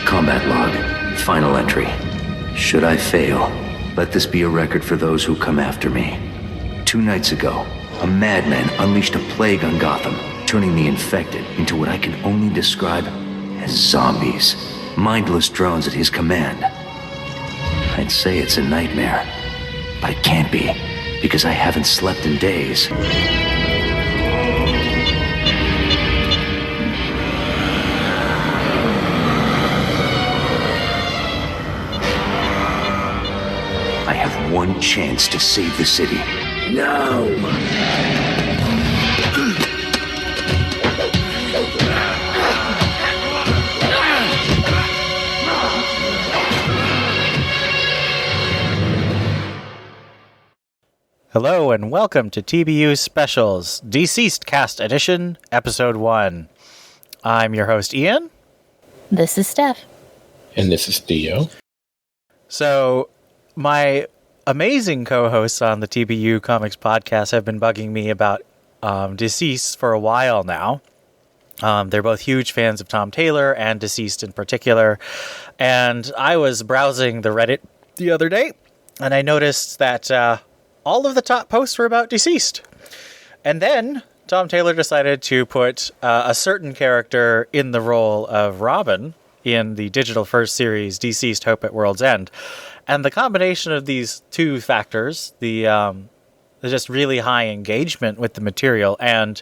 Combat log. Final entry. Should I fail, let this be a record for those who come after me. 2 nights ago, a madman unleashed a plague on Gotham, turning the infected into what I can only describe as zombies. Mindless drones at his command. I'd say it's a nightmare, but it can't be, because I haven't slept in days. I have one chance to save the city. No! Hello and welcome to TBU Specials, DCeased Cast Edition, Episode 1. I'm your host, Ian. This is Steph. And this is Theo. So, my amazing co-hosts on the TBU Comics podcast have been bugging me about DCeased for a while now. They're both huge fans of Tom Taylor and DCeased in particular. And I was browsing the Reddit the other day, and I noticed that all of the top posts were about DCeased. And then Tom Taylor decided to put a certain character in the role of Robin in the digital first series, DCeased Hope at World's End. And the combination of these two factors, the just really high engagement with the material and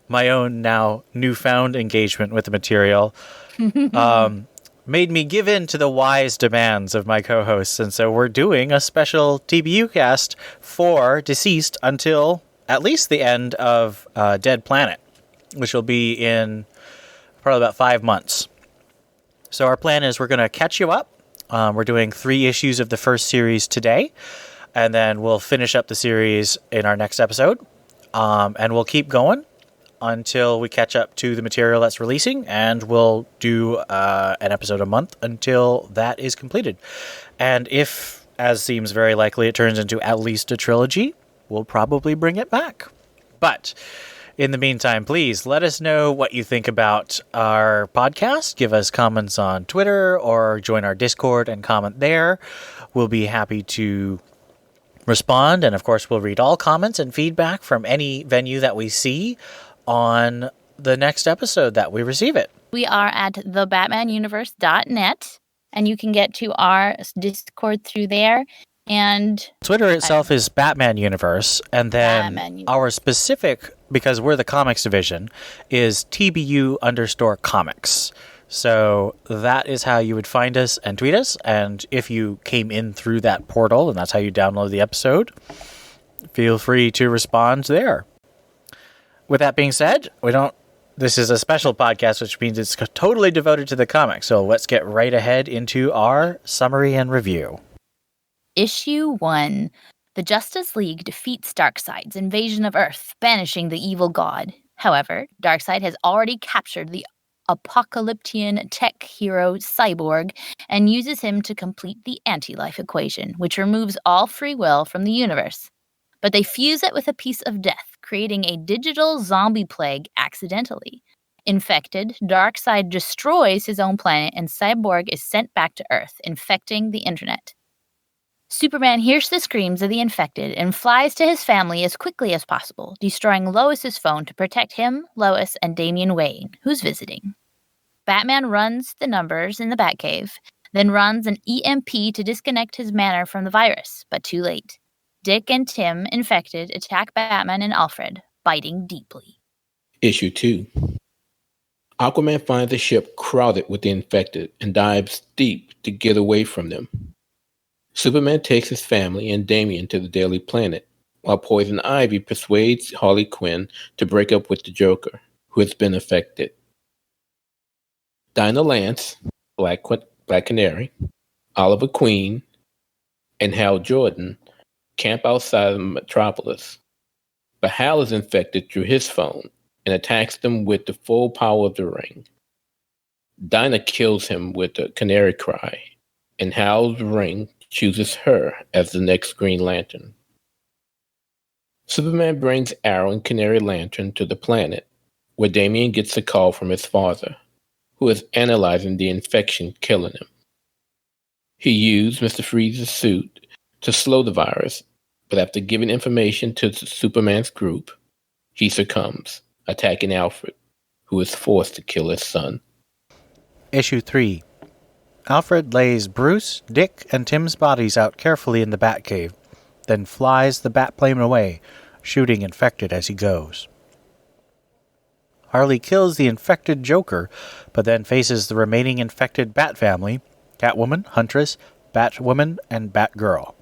my own now newfound engagement with the material, made me give in to the wise demands of my co-hosts. And so we're doing a special TBU cast for DCeased until at least the end of Dead Planet, which will be in probably about 5 months. So our plan is we're going to catch you up. We're doing 3 issues of the first series today, and then we'll finish up the series in our next episode. And we'll keep going until we catch up to the material that's releasing, and we'll do an episode a month until that is completed. And if, as seems very likely, it turns into at least a trilogy, we'll probably bring it back. But in the meantime, please let us know what you think about our podcast. Give us comments on Twitter or join our Discord and comment there. We'll be happy to respond. And of course, we'll read all comments and feedback from any venue that we see on the next episode that we receive it. We are at thebatmanuniverse.net, and you can get to our Discord through there. And Twitter itself is Batman Universe, and then our specific, because we're the comics division, is TBU_comics. So that is how you would find us and tweet us. And if you came in through that portal, and that's how you download the episode, feel free to respond there. With that being said, this is a special podcast, which means it's totally devoted to the comics. So let's get right ahead into our summary and review. Issue 1. The Justice League defeats Darkseid's invasion of Earth, banishing the evil god. However, Darkseid has already captured the apocalyptian tech hero Cyborg and uses him to complete the anti-life equation, which removes all free will from the universe. But they fuse it with a piece of death, creating a digital zombie plague accidentally. Infected, Darkseid destroys his own planet and Cyborg is sent back to Earth, infecting the internet. Superman hears the screams of the infected and flies to his family as quickly as possible, destroying Lois's phone to protect him, Lois, and Damian Wayne, who's visiting. Batman runs the numbers in the Batcave, then runs an EMP to disconnect his manor from the virus, but too late. Dick and Tim, infected, attack Batman and Alfred, biting deeply. Issue 2. Aquaman finds a ship crowded with the infected and dives deep to get away from them. Superman takes his family and Damian to the Daily Planet, while Poison Ivy persuades Harley Quinn to break up with the Joker, who has been affected. Dinah Lance, Black Canary, Oliver Queen, and Hal Jordan camp outside of Metropolis. But Hal is infected through his phone and attacks them with the full power of the ring. Dinah kills him with a canary cry, and Hal's ring chooses her as the next Green Lantern. Superman brings Arrow and Canary Lantern to the planet, where Damian gets a call from his father, who is analyzing the infection killing him. He used Mr. Freeze's suit to slow the virus, but after giving information to Superman's group, he succumbs, attacking Alfred, who is forced to kill his son. Issue 3. Alfred lays Bruce, Dick, and Tim's bodies out carefully in the Batcave, then flies the Batplane away, shooting infected as he goes. Harley kills the infected Joker, but then faces the remaining infected Bat family, Catwoman, Huntress, Batwoman, and Batgirl.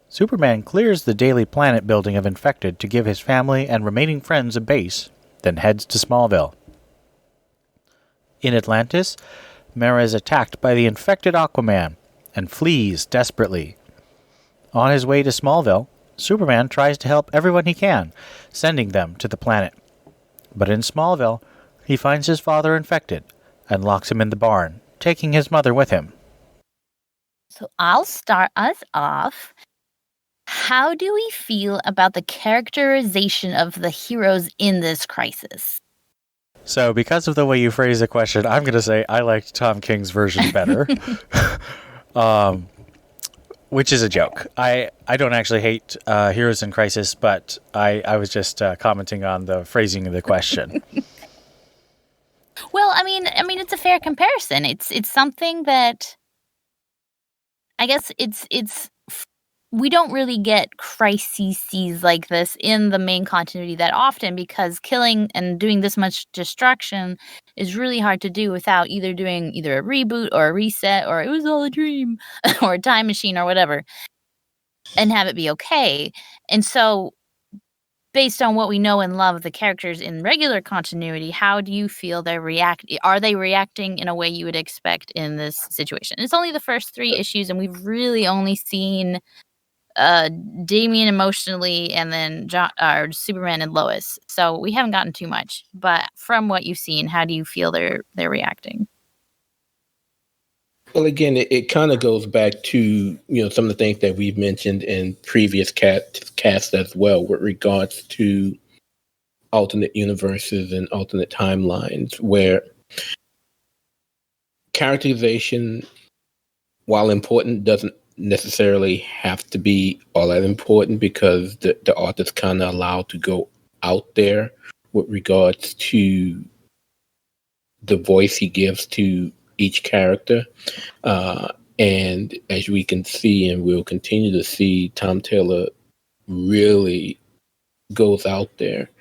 Superman clears the Daily Planet building of infected to give his family and remaining friends a base, then heads to Smallville. In Atlantis, Mera is attacked by the infected Aquaman and flees desperately. On his way to Smallville, Superman tries to help everyone he can, sending them to the planet. But in Smallville, he finds his father infected and locks him in the barn, taking his mother with him. So I'll start us off. How do we feel about the characterization of the heroes in this crisis? So because of the way you phrase the question, I'm going to say I liked Tom King's version better, which is a joke. I don't actually hate Heroes in Crisis, but I was just commenting on the phrasing of the question. Well, I mean, it's a fair comparison. It's something that I guess it's we don't really get crises like this in the main continuity that often, because killing and doing this much destruction is really hard to do without doing a reboot or a reset or it was all a dream or a time machine or whatever, and have it be okay. And so based on what we know and love of the characters in regular continuity, how do you feel they react? Are they reacting in a way you would expect in this situation? It's only the first 3 issues, and we've really only seen Damian emotionally and then Superman and Lois. So we haven't gotten too much. But from what you've seen, how do you feel they're reacting? Well, again, it kind of goes back to some of the things that we've mentioned in previous casts as well, with regards to alternate universes and alternate timelines, where characterization, while important, doesn't necessarily have to be all that important, because the author's kind of allowed to go out there with regards to the voice he gives to each character. And as we can see, and we'll continue to see, Tom Taylor really goes out there.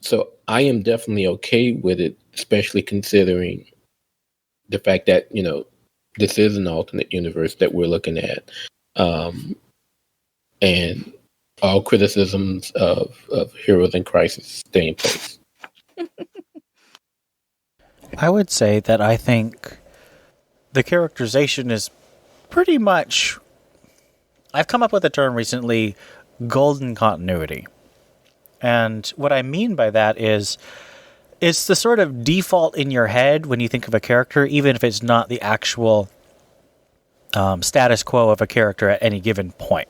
So I am definitely okay with it, especially considering the fact that, this is an alternate universe that we're looking at. And all criticisms of Heroes in Crisis stay in place. I would say that I think the characterization is pretty much, I've come up with a term recently, golden continuity. And what I mean by that is, it's the sort of default in your head when you think of a character, even if it's not the actual status quo of a character at any given point.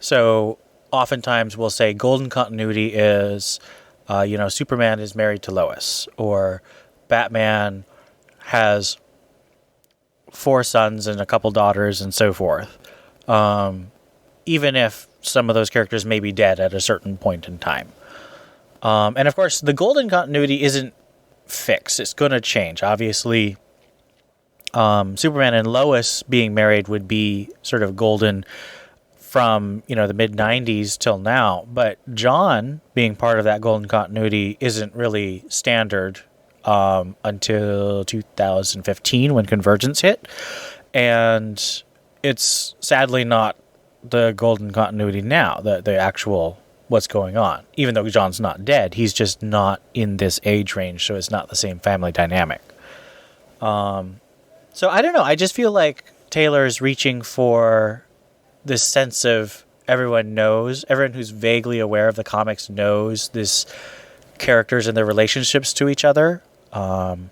So oftentimes we'll say golden continuity is, Superman is married to Lois, or Batman has 4 sons and a couple daughters and so forth. Even if some of those characters may be dead at a certain point in time. And of course, the golden continuity isn't fixed. It's going to change. Obviously, Superman and Lois being married would be sort of golden from, the mid-90s till now. But John being part of that golden continuity isn't really standard until 2015 when Convergence hit. And it's sadly not the golden continuity now, the actual what's going on. Even though John's not dead, he's just not in this age range, so it's not the same family dynamic. So I don't know, I just feel like Taylor's reaching for this sense of everyone who's vaguely aware of the comics knows this characters and their relationships to each other. And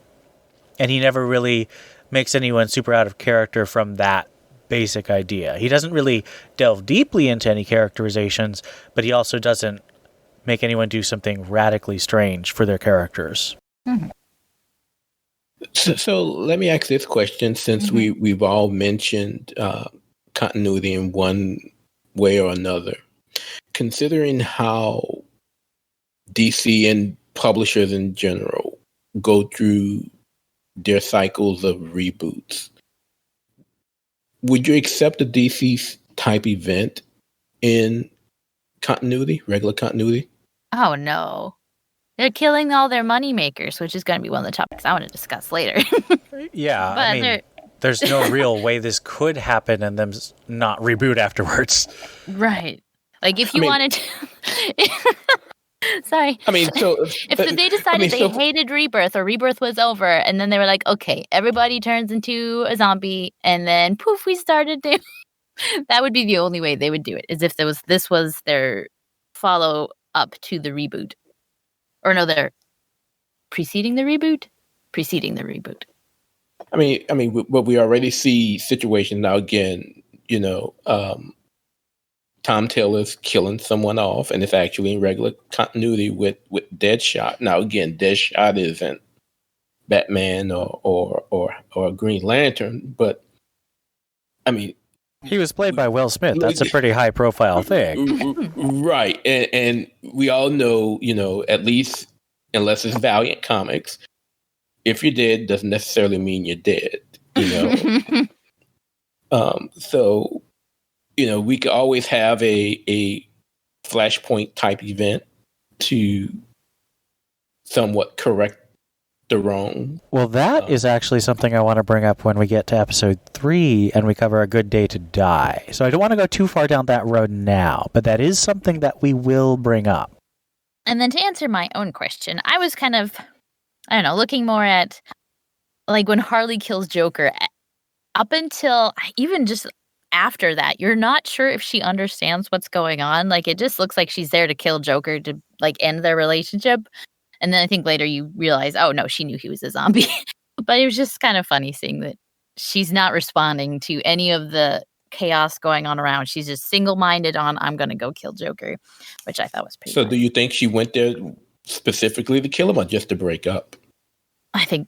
he never really makes anyone super out of character from that basic idea. He doesn't really delve deeply into any characterizations, but he also doesn't make anyone do something radically strange for their characters. Mm-hmm. So let me ask this question, since we've all mentioned continuity in one way or another. Considering how DC and publishers in general go through their cycles of reboots, would you accept a DC type event in continuity, regular continuity? Oh no. They're killing all their money makers, which is going to be one of the topics I want to discuss later. Yeah, But I mean, there's no real way this could happen and them not reboot afterwards. Right. Like if you wanted to... Sorry. I mean, so if they decided they hated Rebirth or Rebirth was over, and then they were like, okay, everybody turns into a zombie, and then poof, we started to... That would be the only way they would do it, is if this was their follow-up to the reboot. Or no, they're preceding the reboot? Preceding the reboot. I mean, but we already see situations now. Again, Tom Taylor's killing someone off, and it's actually in regular continuity with Deadshot. Now, again, Deadshot isn't Batman or Green Lantern, but I mean, he was played by Will Smith. That's a pretty high-profile thing, right? And we all know, at least unless it's Valiant Comics, if you're dead doesn't necessarily mean you're dead. So, we could always have a Flashpoint type event to somewhat correct the wrong. Well, that is actually something I want to bring up when we get to episode 3 and we cover A Good Day to Die. So I don't want to go too far down that road now, but that is something that we will bring up. And then to answer my own question, I was kind of, I don't know, looking more at like when Harley kills Joker, up until even just after that, you're not sure if she understands what's going on. Like it just looks like she's there to kill Joker to like end their relationship. And then I think later you realize, oh no, she knew he was a zombie. But it was just kind of funny seeing that she's not responding to any of the chaos going on around. She's just single-minded on, I'm going to go kill Joker, which I thought was pretty So funny. do you think she went there specifically to kill him or just to break up? I think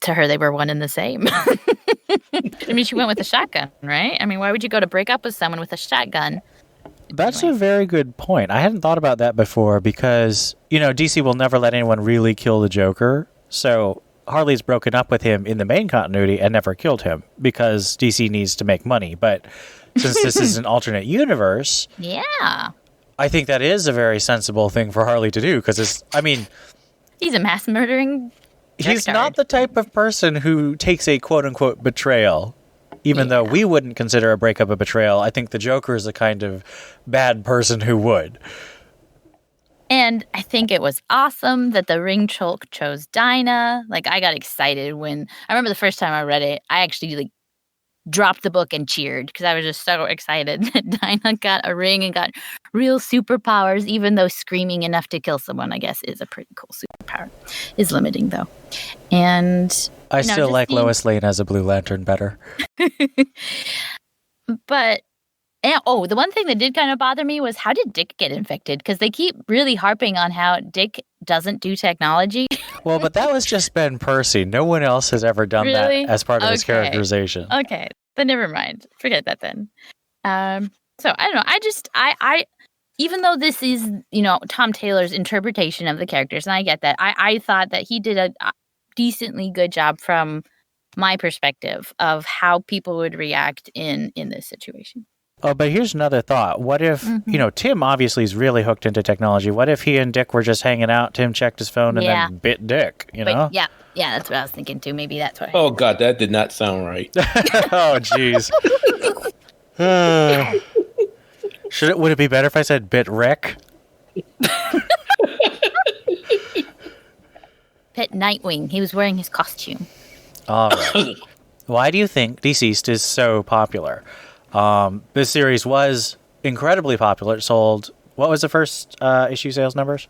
to her they were one and the same. I mean, she went with a shotgun, right? I mean, why would you go to break up with someone with a shotgun? That's a very good point. I hadn't thought about that before because, DC will never let anyone really kill the Joker. So Harley's broken up with him in the main continuity and never killed him because DC needs to make money. But since this is an alternate universe, yeah, I think that is a very sensible thing for Harley to do because he's a mass murdering. He's not the type of person who takes a quote-unquote betrayal, even though we wouldn't consider a breakup a betrayal. I think the Joker is the kind of bad person who would. And I think it was awesome that the ring chalk chose Dinah. Like, I got excited when... I remember the first time I read it, I actually, dropped the book and cheered because I was just so excited that Dinah got a ring and got real superpowers, even though screaming enough to kill someone, I guess, is a pretty cool superpower. Is limiting, though. And... I still like Lois Lane as a Blue Lantern better. But... the one thing that did kind of bother me was how did Dick get infected? Because they keep really harping on how Dick doesn't do technology. Well, but that was just Ben Percy. No one else has ever done that as part of his characterization. Okay, then never mind. Forget that then. So I don't know. I even though this is, Tom Taylor's interpretation of the characters, and I get that, I thought that he did a decently good job from my perspective of how people would react in this situation. Oh, but here's another thought. What if, Tim obviously is really hooked into technology. What if he and Dick were just hanging out, Tim checked his phone and then bit Dick, know? Yeah, that's what I was thinking too. Maybe that's what Oh, God, that did not sound right. Oh, jeez. Would it be better if I said bit Rick? Bit Nightwing. He was wearing his costume. All right. Why do you think DCeased is so popular? This series was incredibly popular. It sold, what was the first issue sales numbers?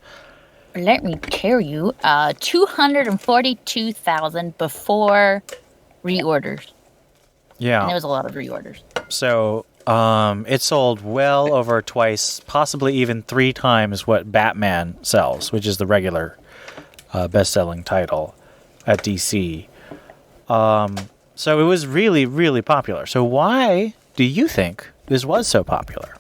Let me tell you, 242,000 before reorders. Yeah. And there was a lot of reorders. So it sold well over twice, possibly even 3 times what Batman sells, which is the regular best-selling title at DC. So it was really, really popular. So why do you think this was so popular?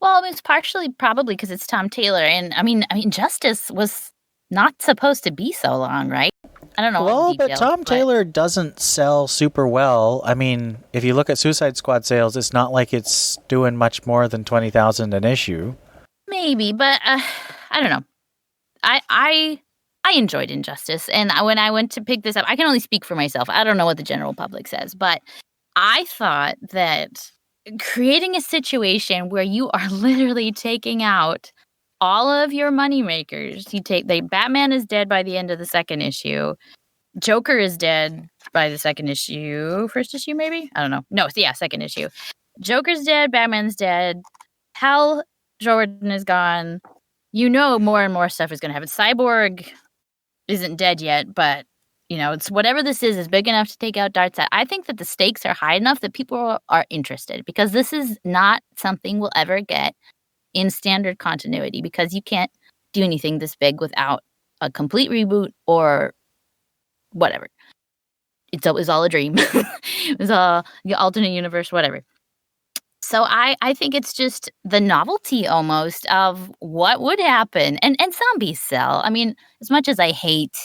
Well, it's partially probably because it's Tom Taylor, and I mean, Justice was not supposed to be so long, right? I don't know. all Well, the but details, Tom Taylor doesn't sell super well. I mean, if you look at Suicide Squad sales, it's not like it's doing much more than 20,000 an issue. maybe, but I don't know. I enjoyed Injustice, and when I went to pick this up, I can only speak for myself. I don't know what the general public says, but I thought that creating a situation where you are literally taking out all of your moneymakers. Batman is dead by the end of the second issue. Joker is dead by the second issue. First issue, maybe? I don't know. No, yeah, second issue. Joker's dead. Batman's dead. Hal Jordan is gone. You know more and more stuff is going to happen. Cyborg isn't dead yet, but it's whatever this is big enough to take out Darkseid. I think that the stakes are high enough that people are interested, because this is not something we'll ever get in standard continuity, because you can't do anything this big without a complete reboot or whatever. It was all a dream. It was all the alternate universe, whatever. So I think it's just the novelty almost of what would happen. And zombies sell. I mean, as much as I hate,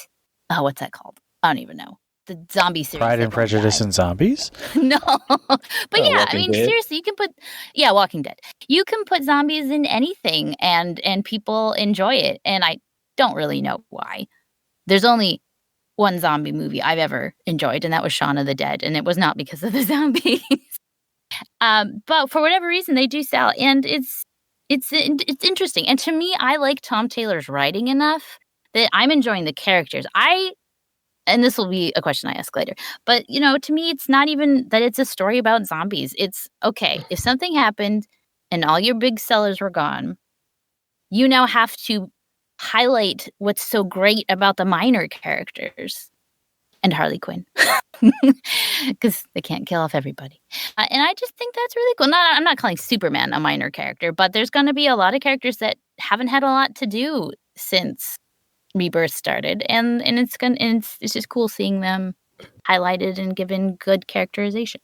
what's that called? I don't even know. The zombie series. Pride and Prejudice and Zombies? No. But yeah, I Walking mean, Dead. seriously, you can put, Walking Dead. You can put zombies in anything and people enjoy it. And I don't really know why. There's only one zombie movie I've ever enjoyed, and that was Shaun of the Dead. And it was not because of the zombies. But for whatever reason, they do sell. And it's interesting. And to me, I like Tom Taylor's writing enough that I'm enjoying the characters. And this will be a question I ask later. But, to me, it's not even that it's a story about zombies. It's, okay, if something happened and all your big sellers were gone, you now have to highlight what's so great about the minor characters and Harley Quinn. Because they can't kill off everybody. And I just think that's really cool. I'm not calling Superman a minor character, but there's going to be a lot of characters that haven't had a lot to do since Rebirth started, and it's just cool seeing them highlighted and given good characterization.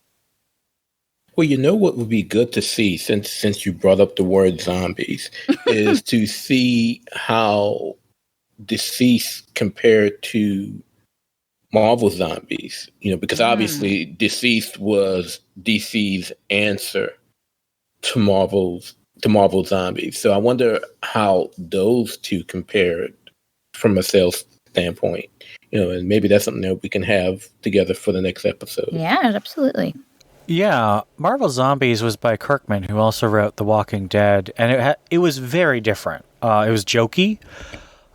Well, what would be good to see, since you brought up the word zombies, is to see how DCeased compared to Marvel zombies. Because obviously DCeased was DC's answer to Marvel zombies. So I wonder how those two compared from a sales standpoint, and maybe that's something that we can have together for the next episode. Yeah, absolutely. Yeah, Marvel Zombies was by Kirkman, who also wrote The Walking Dead, and it was very different. It was jokey,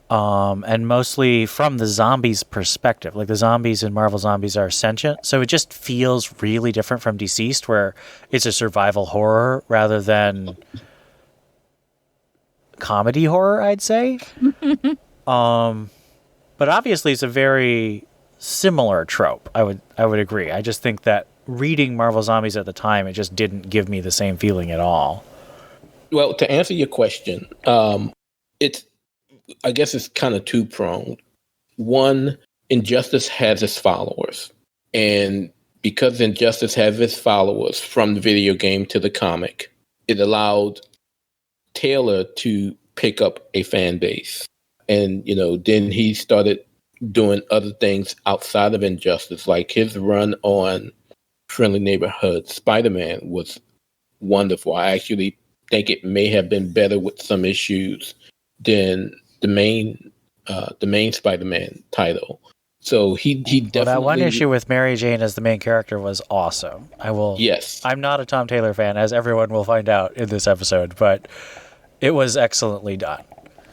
and mostly from the zombies' perspective. Like, the zombies in Marvel Zombies are sentient, so it just feels really different from DCeased, where it's a survival horror rather than comedy horror, I'd say. But obviously it's a very similar trope. I would agree. I just think that reading Marvel Zombies at the time, it just didn't give me the same feeling at all. Well, to answer your question, I guess it's kind of two-pronged. One, Injustice has its followers. And because Injustice has its followers from the video game to the comic, it allowed Taylor to pick up a fan base. And, then he started doing other things outside of Injustice, like his run on Friendly Neighborhood Spider-Man was wonderful. I actually think it may have been better with some issues than the main Spider-Man title. So he definitely... that one issue with Mary Jane as the main character was awesome. Yes. I'm not a Tom Taylor fan, as everyone will find out in this episode, but it was excellently done.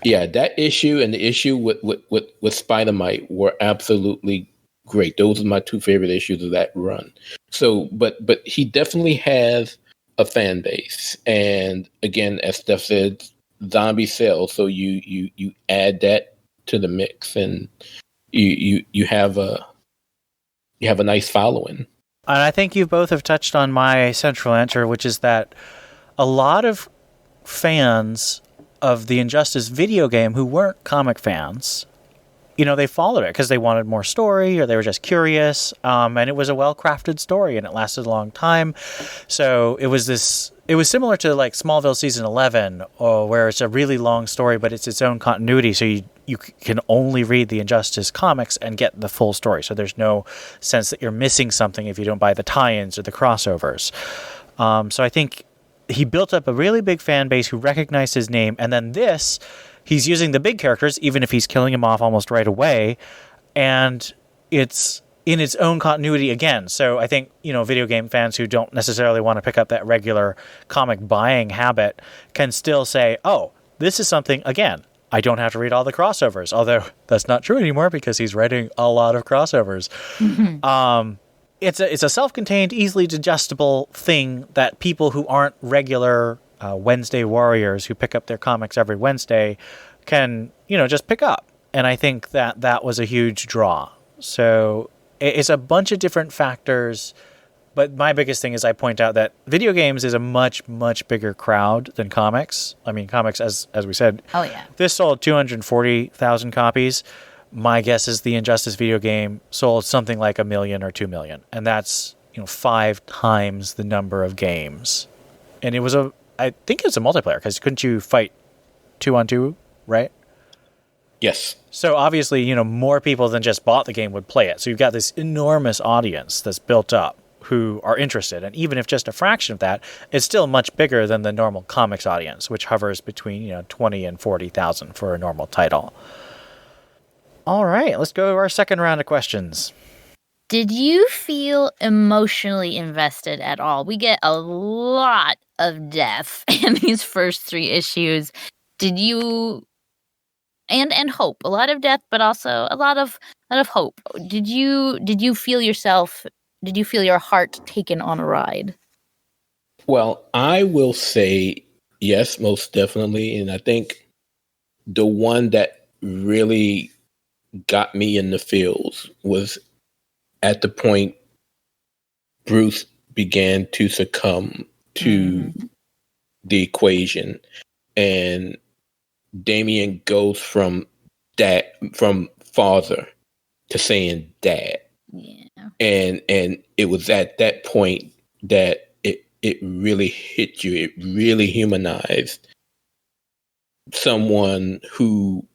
Yeah, that issue and the issue with Spider-Mite were absolutely great. Those are my two favorite issues of that run. So, but he definitely has a fan base, and again, as Steph said, zombie sales. So you add that to the mix, and you have a nice following. And I think you both have touched on my central answer, which is that a lot of fans of the Injustice video game who weren't comic fans they followed it because they wanted more story or they were just curious. And it was a well-crafted story and it lasted a long time. So it was similar to like Smallville season 11, where it's a really long story, but it's its own continuity. So you can only read the Injustice comics and get the full story. So there's no sense that you're missing something if you don't buy the tie-ins or the crossovers. So I think he built up a really big fan base who recognized his name. And then he's using the big characters, even if he's killing them off almost right away. And it's in its own continuity again. So I think, video game fans who don't necessarily want to pick up that regular comic buying habit can still say, oh, this is something, again, I don't have to read all the crossovers. Although that's not true anymore because he's writing a lot of crossovers. Mm-hmm. It's a self-contained, easily digestible thing that people who aren't regular Wednesday warriors who pick up their comics every Wednesday can, just pick up. And I think that was a huge draw. So it's a bunch of different factors. But my biggest thing is I point out that video games is a much, much bigger crowd than comics. I mean, comics, as we said, oh yeah, this sold 240,000 copies. My guess is the Injustice video game sold something like 1 million or 2 million. And that's, 5 times the number of games. And I think it was a multiplayer, because couldn't you fight 2-on-2, right? Yes. So obviously, more people than just bought the game would play it. So you've got this enormous audience that's built up who are interested. And even if just a fraction of that, it's still much bigger than the normal comics audience, which hovers between, 20 and 40,000 for a normal title. All right, let's go to our second round of questions. Did you feel emotionally invested at all? We get a lot of death in these first 3 issues. Did you and hope, a lot of death, but also a lot of hope. Did you feel your heart taken on a ride? Well, I will say yes, most definitely. And I think the one that really got me in the feels was at the point Bruce began to succumb to the equation, and Damian goes from father to saying dad. Yeah. And it was at that point that it really hit you. It really humanized someone who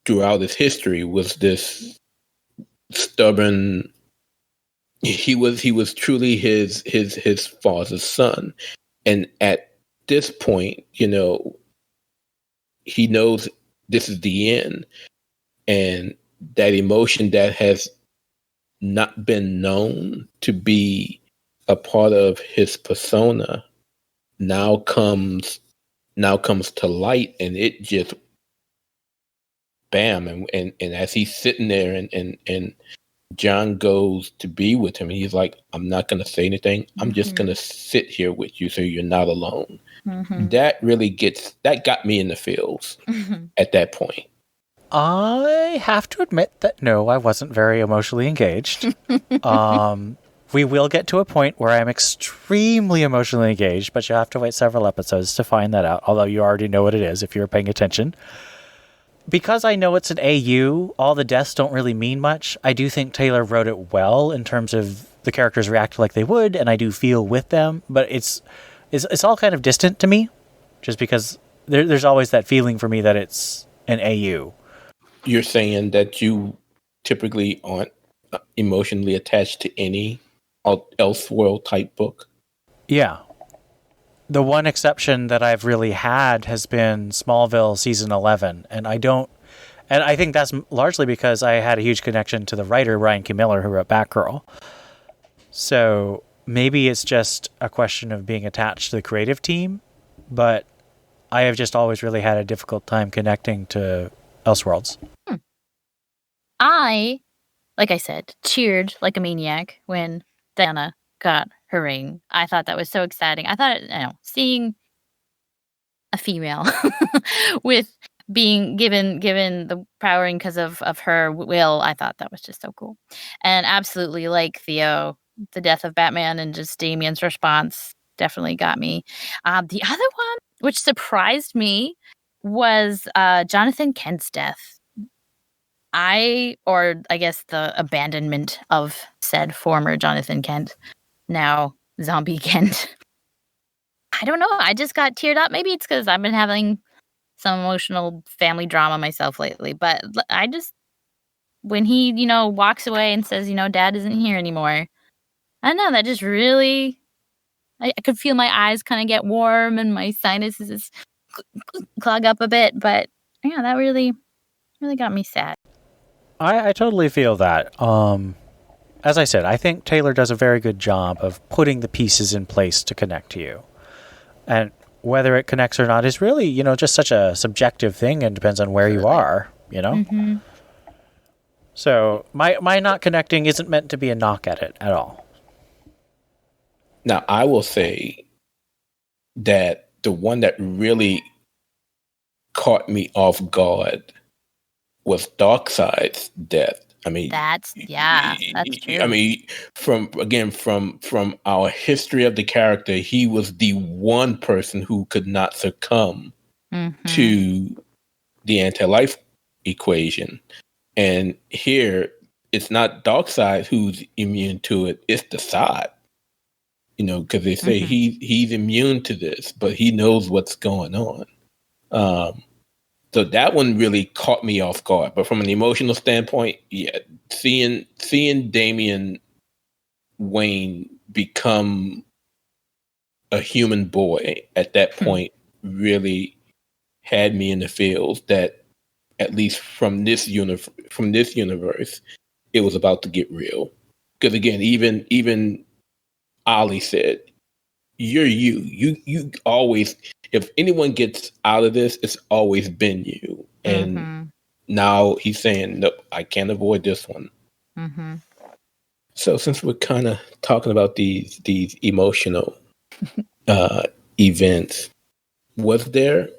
throughout his history was this stubborn. He was truly his father's son. And at this point, he knows this is the end. And that emotion that has not been known to be a part of his persona now comes to light, and it just bam. And as he's sitting there and John goes to be with him, and he's like, I'm not going to say anything. I'm just going to sit here with you so you're not alone. Mm-hmm. That got me in the feels at that point. I have to admit that no, I wasn't very emotionally engaged. We will get to a point where I'm extremely emotionally engaged, but you'll have to wait several episodes to find that out, although you already know what it is if you're paying attention. Because I know it's an AU, all the deaths don't really mean much. I do think Taylor wrote it well in terms of the characters react like they would, and I do feel with them, but it's all kind of distant to me, just because there's always that feeling for me that it's an AU. You're saying that you typically aren't emotionally attached to any Elseworld type book? Yeah. The one exception that I've really had has been Smallville season 11, and I think that's largely because I had a huge connection to the writer Ryan K. Miller who wrote Batgirl. So maybe it's just a question of being attached to the creative team, but I have just always really had a difficult time connecting to Elseworlds. I, like I said, cheered like a maniac when Diana got her ring. I thought that was so exciting. I thought, seeing a female with being given the powering because of her will, I thought that was just so cool. And absolutely, like Theo, the death of Batman and just Damian's response definitely got me. The other one, which surprised me, was Jonathan Kent's death. or I guess the abandonment of said former Jonathan Kent, now zombie Kent. I don't know. I just got teared up. Maybe it's because I've been having some emotional family drama myself lately. But I just, when he, walks away and says, Dad isn't here anymore. I don't know. That just really, I could feel my eyes kind of get warm and my sinuses clog up a bit. But yeah, that really got me sad. I totally feel that. As I said, I think Taylor does a very good job of putting the pieces in place to connect to you. And whether it connects or not is really, just such a subjective thing and depends on where you are, Mm-hmm. So my not connecting isn't meant to be a knock at it at all. Now, I will say that the one that really caught me off guard was Darkseid's death. I mean, that's true. I mean, from our history of the character, he was the one person who could not succumb to the anti-life equation. And here, it's not Darkseid who's immune to it; it's the side. Because they say he's immune to this, but he knows what's going on. So that one really caught me off guard. But from an emotional standpoint, yeah, seeing Damian Wayne become a human boy at that point really had me in the feels that, at least from this universe, it was about to get real. Because again, even Ollie said, "You're you. You always. If anyone gets out of this, it's always been you." And now he's saying, "Nope, I can't avoid this one." Mm-hmm. So, since we're kind of talking about these emotional events, was there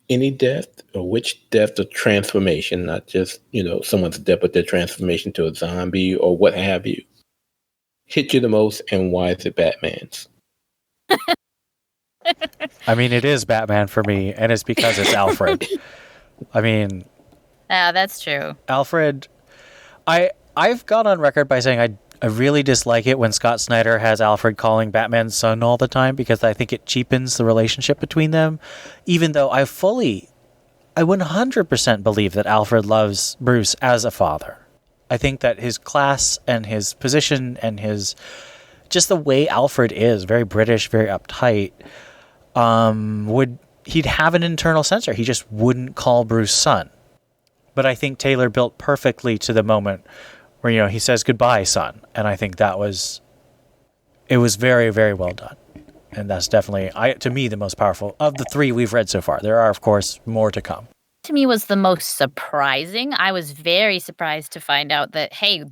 any death, or which death or transformation, not just someone's death, but their transformation to a zombie or what have you, hit you the most, and why is it Batman's? I mean, it is Batman for me, and it's because it's Alfred. I mean, yeah, that's true. Alfred, I've gone on record by saying I really dislike it when Scott Snyder has Alfred calling Batman's son all the time, because I think it cheapens the relationship between them, even though I 100% believe that Alfred loves Bruce as a father. I think that his class and his position and just the way Alfred is, very British, very uptight, he'd have an internal censor. He just wouldn't call Bruce son. But I think Taylor built perfectly to the moment where, he says goodbye, son. And I think it was very, very well done. And that's definitely, to me, the most powerful of the three we've read so far. There are, of course, more to come. To me was the most surprising. I was very surprised to find out that, hey,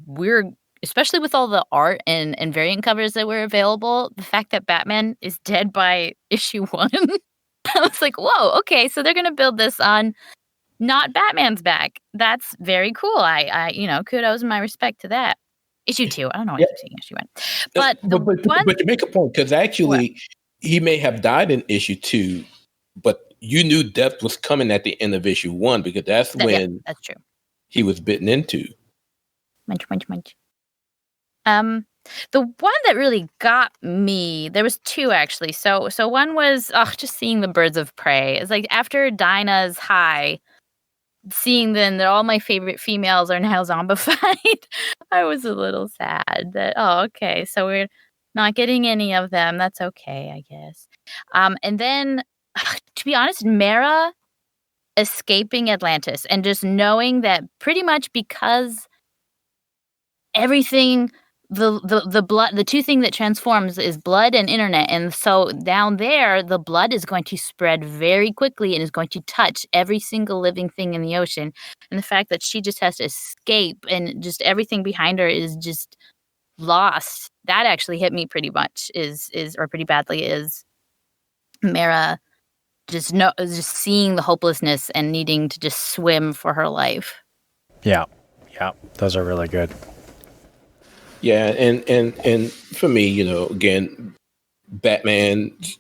especially with all the art and variant covers that were available, the fact that Batman is dead by issue 1, I was like, whoa, okay, so they're going to build this on not Batman's back. That's very cool. I kudos and my respect to that. Issue 2. I don't know why I'm saying issue 1. But you make a point, because actually he may have died in issue 2, but you knew death was coming at the end of issue 1, because that's when that's true. He was bitten into. Munch. The one that really got me, there was 2 actually. So one was just seeing the birds of prey. It's like after Dinah's high, seeing then that all my favorite females are now zombified, I was a little sad that, okay, so we're not getting any of them. That's okay, I guess. And then, to be honest, Mara escaping Atlantis and just knowing that pretty much because everything, the blood, the 2 things that transforms is blood and internet. And so down there, the blood is going to spread very quickly and is going to touch every single living thing in the ocean. And the fact that she just has to escape and just everything behind her is just lost. That actually hit me pretty much or pretty badly is Mara just seeing the hopelessness and needing to just swim for her life. Yeah. Those are really good. Yeah, and for me, again, Batman's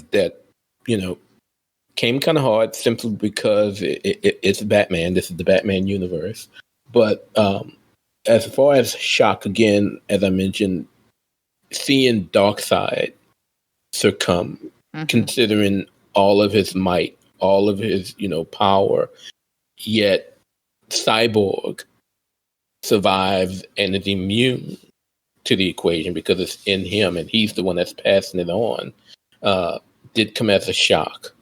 death, Came kind of hard simply because it's Batman. This is the Batman universe. But as far as shock, again, as I mentioned, seeing Darkseid succumb, considering all of his might, all of his, power, yet Cyborg survives and is immune to the equation because it's in him and he's the one that's passing it on, did come as a shock.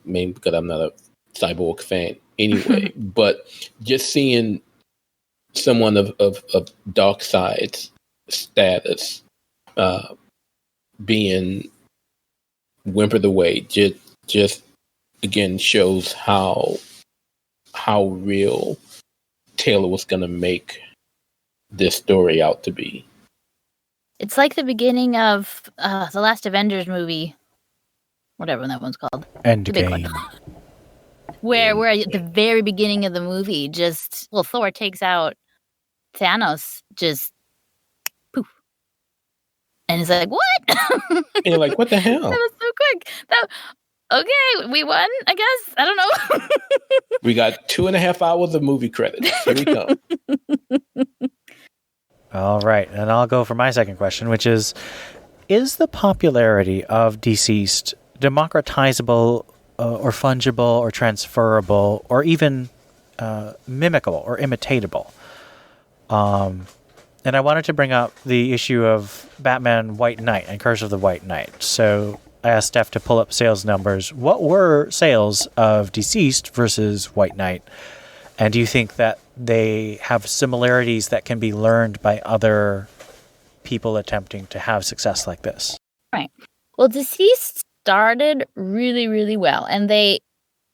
Maybe because I'm not a Cyborg fan anyway, but just seeing someone of Darkseid's status being whimpered away just again shows how real Taylor was going to make this story out to be. It's like the beginning of the last Avengers movie, whatever that one's called. Endgame. Where at the very beginning of the movie, Thor takes out Thanos, just poof. And it's like, what? And you're like, what the hell? That was so quick. Okay, we won, I guess. I don't know. We got 2.5 hours of movie credits. Here we come. All right, and I'll go for my second question, which is the popularity of DCeased democratizable or fungible or transferable or even mimicable or imitatable? And I wanted to bring up the issue of Batman White Knight and Curse of the White Knight. So I asked Steph to pull up sales numbers. What were sales of DCeased versus White Knight? And do you think that they have similarities that can be learned by other people attempting to have success like this? Right. Well, DCeased started really, really well. And they,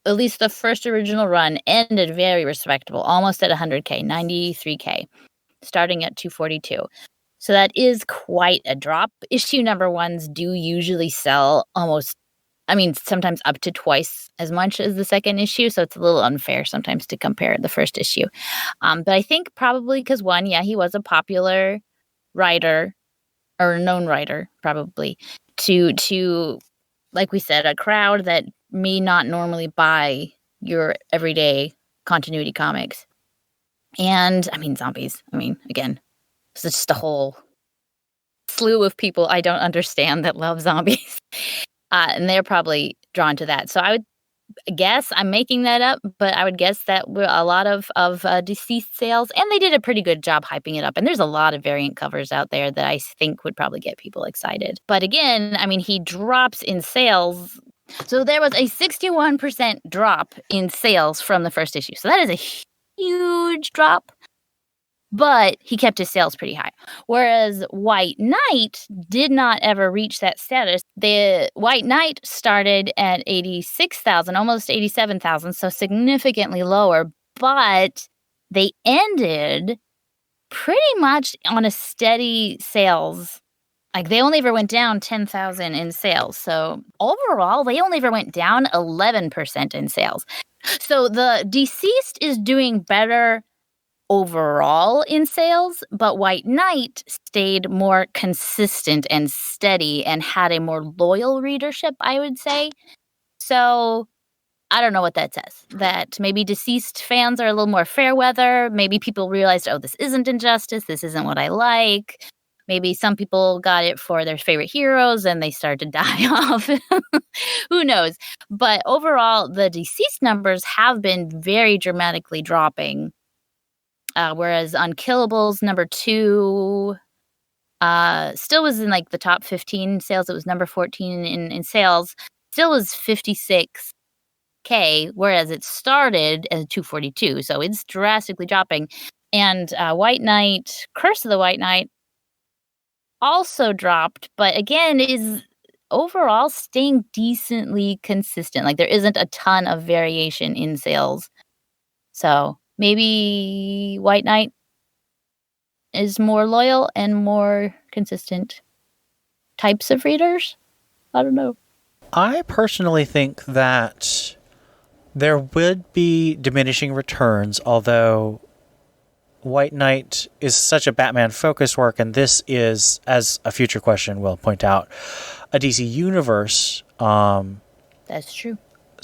at least the first original run, ended very respectable, almost at 100K, 93K, starting at 242. So that is quite a drop. Issue number ones do usually sell sometimes up to twice as much as the second issue. So it's a little unfair sometimes to compare the first issue. But I think probably because he was a popular writer or known writer, probably to, like we said, a crowd that may not normally buy your everyday continuity comics. And zombies. Again, it's just a whole slew of people I don't understand that love zombies. And they're probably drawn to that. So I would guess, I'm making that up, but I would guess that a lot of DCeased sales, and they did a pretty good job hyping it up. And there's a lot of variant covers out there that I think would probably get people excited. But again, he drops in sales. So there was a 61% drop in sales from the first issue. So that is a huge drop. But he kept his sales pretty high. Whereas White Knight did not ever reach that status. The White Knight started at 86,000, almost 87,000, so significantly lower. But they ended pretty much on a steady sales. They only ever went down 10,000 in sales. So overall, they only ever went down 11% in sales. So the DCeased is doing better overall in sales, but White Knight stayed more consistent and steady and had a more loyal readership, I would say. So I don't know what that says. That maybe DCeased fans are a little more fair weather. Maybe people realized, this isn't Injustice. This isn't what I like. Maybe some people got it for their favorite heroes and they started to die off. Who knows? But overall, the DCeased numbers have been very dramatically dropping. Whereas Unkillables number 2 still was in the top 15 sales. It was number 14 in sales. Still was 56K, whereas it started at 242. So it's drastically dropping. And White Knight, Curse of the White Knight, also dropped, but again is overall staying decently consistent. There isn't a ton of variation in sales. So maybe White Knight is more loyal and more consistent types of readers. I don't know. I personally think that there would be diminishing returns, although White Knight is such a Batman-focused work, and this is, as a future question will point out, a DC universe. That's true.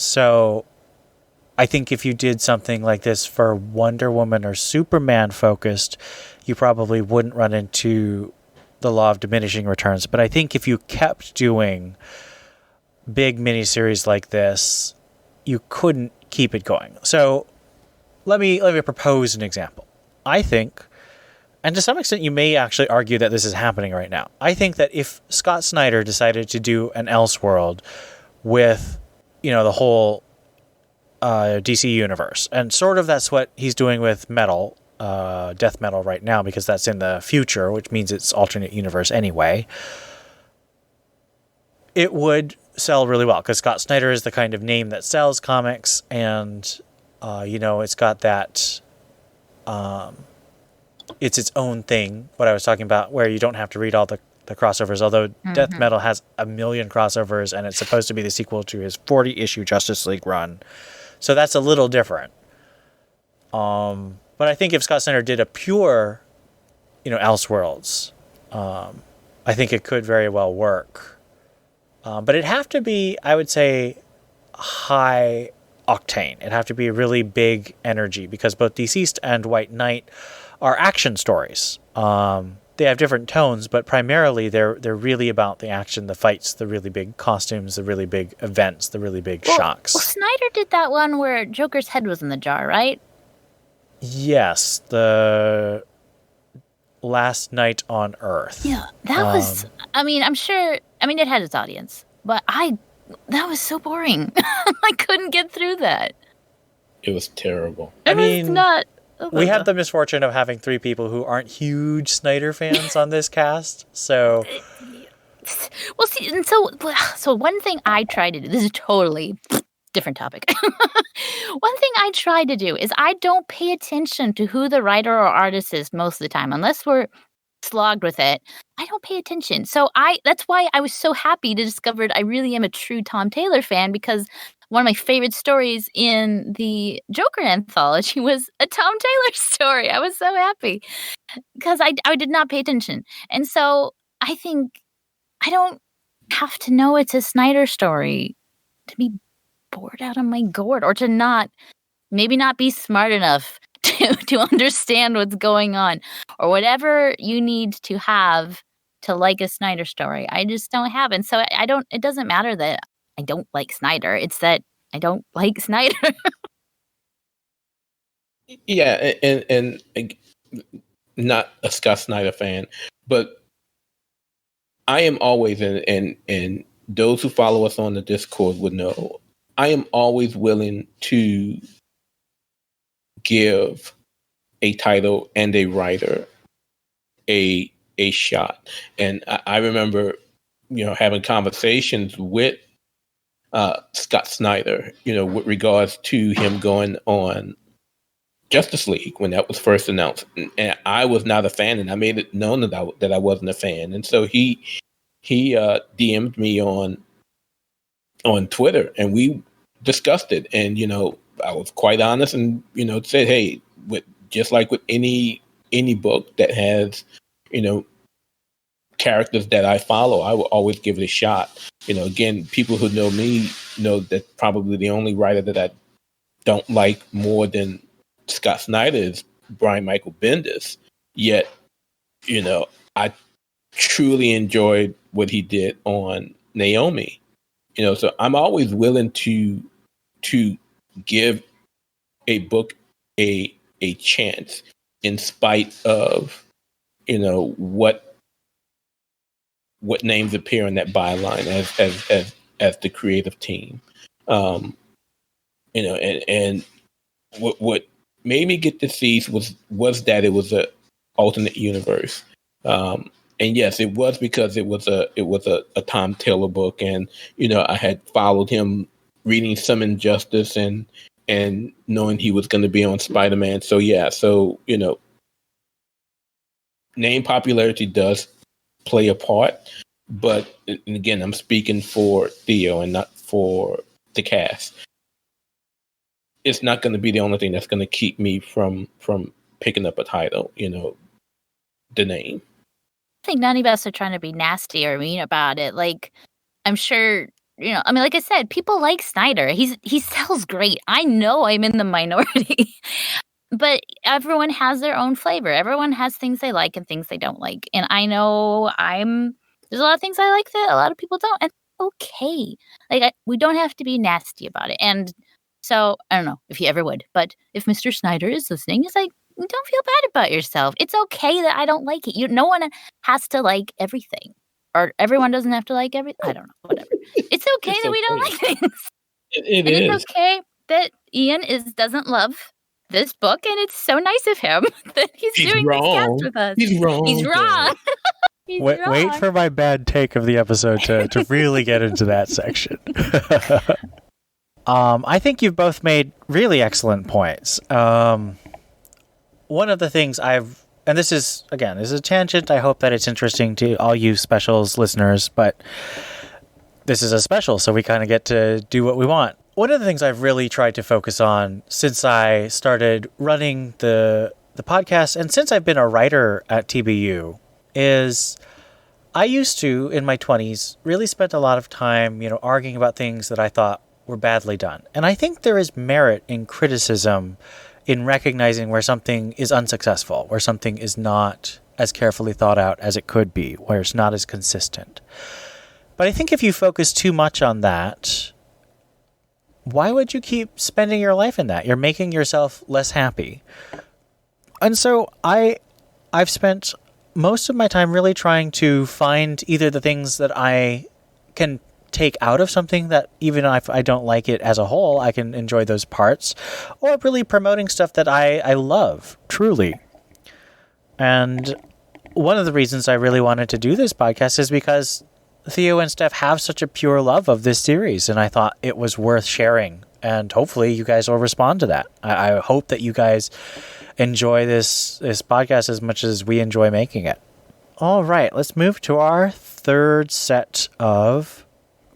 So I think if you did something like this for Wonder Woman or Superman focused, you probably wouldn't run into the law of diminishing returns. But I think if you kept doing big miniseries like this, you couldn't keep it going. So let me propose an example. I think, and to some extent you may actually argue that this is happening right now, I think that if Scott Snyder decided to do an Elseworld with, the whole DC universe, and sort of that's what he's doing with Metal, Death Metal right now, because that's in the future, which means it's alternate universe anyway, it would sell really well, because Scott Snyder is the kind of name that sells comics, and it's got that it's its own thing, what I was talking about, where you don't have to read all the crossovers, although Death Metal has 1 million crossovers, and it's supposed to be the sequel to his 40-issue Justice League run. So that's a little different. But I think if Scott Snyder did a pure, Elseworlds, I think it could very well work. But it'd have to be, I would say, high octane. It'd have to be really big energy, because both DCeased and White Knight are action stories. They have different tones, but primarily they're really about the action, the fights, the really big costumes, the really big events, the really big shocks. Well, Snyder did that one where Joker's head was in the jar, right? Yes, the Last Night on Earth. Yeah, that was. I'm sure. It had its audience, but that was so boring. I couldn't get through that. It was terrible. It was not. We have the misfortune of having 3 people who aren't huge Snyder fans on this cast, so... Well, see, and so one thing I try to do, this is totally different topic. One thing I try to do is I don't pay attention to who the writer or artist is most of the time, unless we're slogged with it. I don't pay attention. So that's why I was so happy to discover I really am a true Tom Taylor fan, because one of my favorite stories in the Joker anthology was a Tom Taylor story. I was so happy because I did not pay attention. And so I think I don't have to know it's a Snyder story to be bored out of my gourd, or to maybe not be smart enough to understand what's going on, or whatever you need to have to like a Snyder story. I just don't have. And so it doesn't matter that I don't like Snyder. It's that I don't like Snyder. Yeah, and not a Scott Snyder fan, but I am always, and those who follow us on the Discord would know, I am always willing to give a title and a writer a shot. And I remember, having conversations with Scott Snyder, with regards to him going on Justice League when that was first announced. And I was not a fan, and I made it known that I wasn't a fan. And so he DM'd me on Twitter, and we discussed it. And, I was quite honest and, said, hey, just like with any book that has, characters that I follow, I will always give it a shot. Again, people who know me know that probably the only writer that I don't like more than Scott Snyder is Brian Michael Bendis. Yet, I truly enjoyed what he did on Naomi. So I'm always willing to give a book a chance, in spite of what names appear in that byline as the creative team. And what made me get DCeased was that it was a alternate universe. And yes, it was because it was a Tom Taylor book, and I had followed him reading some Injustice and knowing he was going to be on Spider-Man. So yeah, name popularity does play a part, but again, I'm speaking for Theo and not for the cast. It's not going to be the only thing that's going to keep me from picking up a title, the name. I think none of us are trying to be nasty or mean about it. Like, I'm sure I mean, like I said, people like Snyder. He sells great. I know I'm in the minority. But everyone has their own flavor. Everyone has things they like and things they don't like. And I know there's a lot of things I like that a lot of people don't. And okay. Like, we don't have to be nasty about it. And so, I don't know if you ever would, but if Mr. Snyder is listening, it's like, don't feel bad about yourself. It's okay that I don't like it. No one has to like everything. Or everyone doesn't have to like everything. I don't know. Whatever. It's okay It's that we don't okay. like things. It And is. it's okay that Ian doesn't love this book, and it's so nice of him that he's doing this wrong. cast with us. He's wrong. He's wrong. He's Wait wrong. for my bad take of the episode to really get into that section. I think you've both made really excellent points. One of the things and this is a tangent. I hope that it's interesting to all you specials listeners, but this is a special, so we kind of get to do what we want. One of the things I've really tried to focus on since I started running the podcast and since I've been a writer at TBU is I used to, in my 20s, really spend a lot of time, arguing about things that I thought were badly done. And I think there is merit in criticism in recognizing where something is unsuccessful, where something is not as carefully thought out as it could be, where it's not as consistent. But I think if you focus too much on that, why would you keep spending your life in that? You're making yourself less happy. And so I've spent most of my time really trying to find either the things that I can take out of something that even if I don't like it as a whole, I can enjoy those parts, or really promoting stuff that I love, truly. And one of the reasons I really wanted to do this podcast is because Theo and Steph have such a pure love of this series, and I thought it was worth sharing. And hopefully you guys will respond to that. I hope that you guys enjoy this podcast as much as we enjoy making it. All right, let's move to our third set of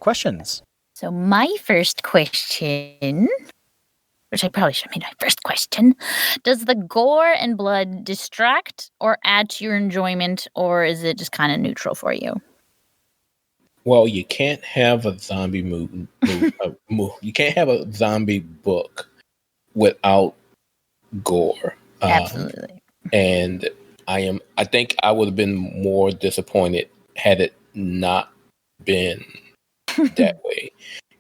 questions. So my first question, which I probably should have made my first question, does the gore and blood distract or add to your enjoyment, or is it just kind of neutral for you? Well, you can't have a zombie you can't have a zombie book without gore. Absolutely. And I think I would have been more disappointed had it not been that way.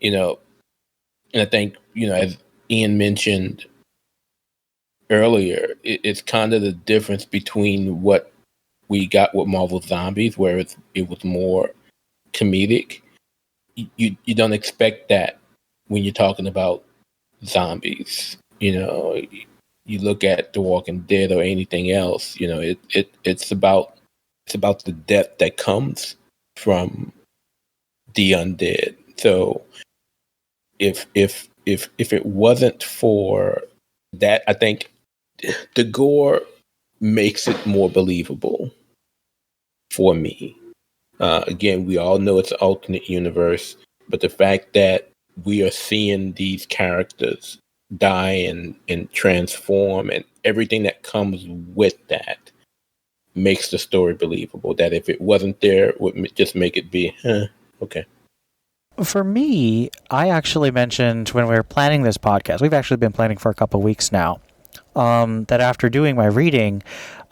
And I think, as Ian mentioned earlier, it's kind of the difference between what we got with Marvel Zombies, where it was more comedic. You don't expect that when you're talking about zombies. You look at The Walking Dead or anything else. It's about the death that comes from the undead. So if it wasn't for that, I think the gore makes it more believable for me. Again, we all know it's an alternate universe, but the fact that we are seeing these characters die and transform and everything that comes with that makes the story believable. That if it wasn't there, it would just make it be, okay. For me, I actually mentioned when we were planning this podcast, we've actually been planning for a couple of weeks now, that after doing my reading,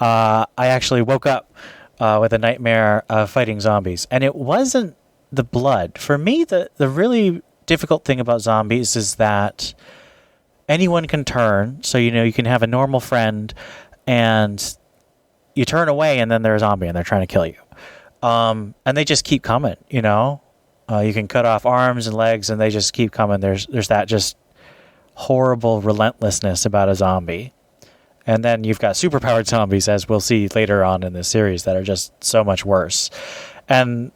I actually woke up with a nightmare of fighting zombies. And it wasn't the blood. For me, the really difficult thing about zombies is that anyone can turn. So, you can have a normal friend and you turn away and then they're a zombie and they're trying to kill you. And they just keep coming, you can cut off arms and legs and they just keep coming. There's that just horrible relentlessness about a zombie. And then you've got superpowered zombies, as we'll see later on in this series, that are just so much worse. And